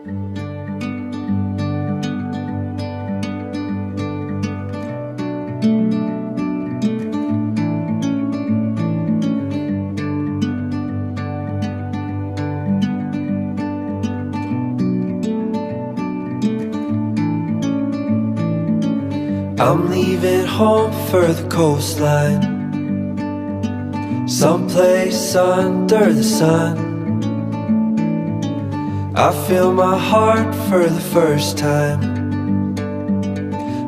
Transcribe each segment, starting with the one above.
I'm leaving home for the coastline, someplace under the sun. I feel my heart for the first time,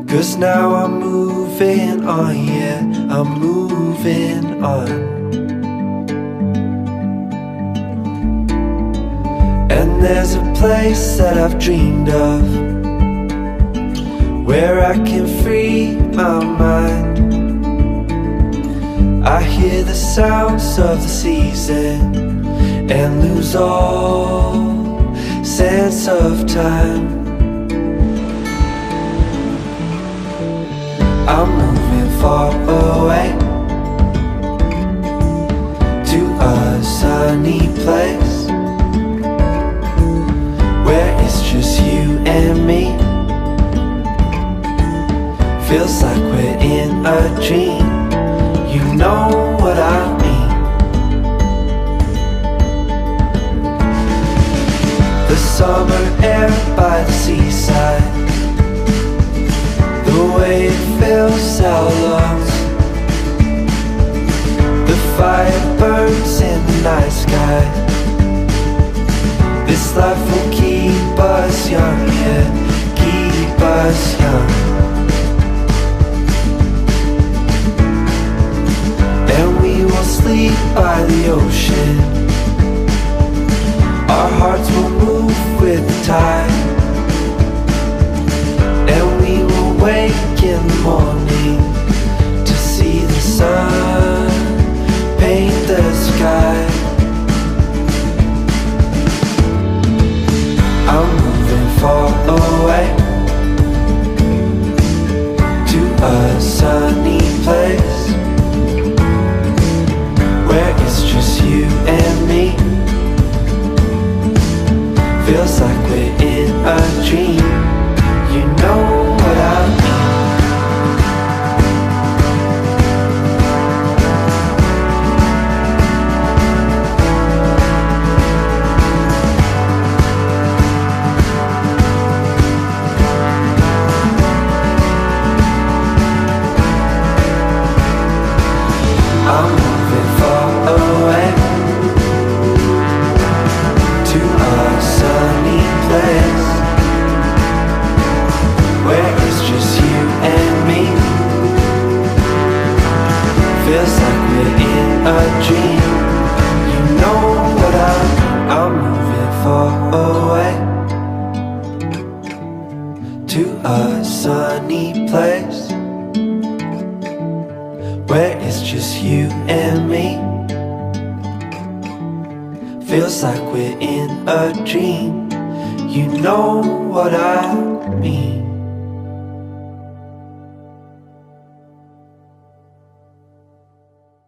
'cause now I'm moving on, yeah, I'm moving on. And there's a place that I've dreamed of, where I can free my mind. I hear the sounds of the season and lose all sense of time. I'm moving far away to a sunny place, where it's just you and me. Feels like we're in a dream, you know what I mean. The summer air by the seaside, the way it fills our lungs. The fire burns in the night sky. This life will keep us young, yeah, keep us young. And we will sleep by the ocean. Our hearts will move with the tide. And we will wake in the morning to see the sun paint the sky. I'm moving far away to a sunny place, where it's just you and me. Feels like we're in a dream, you know what I mean. I'm moving far away to a sunny place, where it's just you and me. Feels like we're in a dream, you know what I mean. I'm moving far away to a sunny place, where it's just you and me. Feels like we're in a dream, you know what I mean.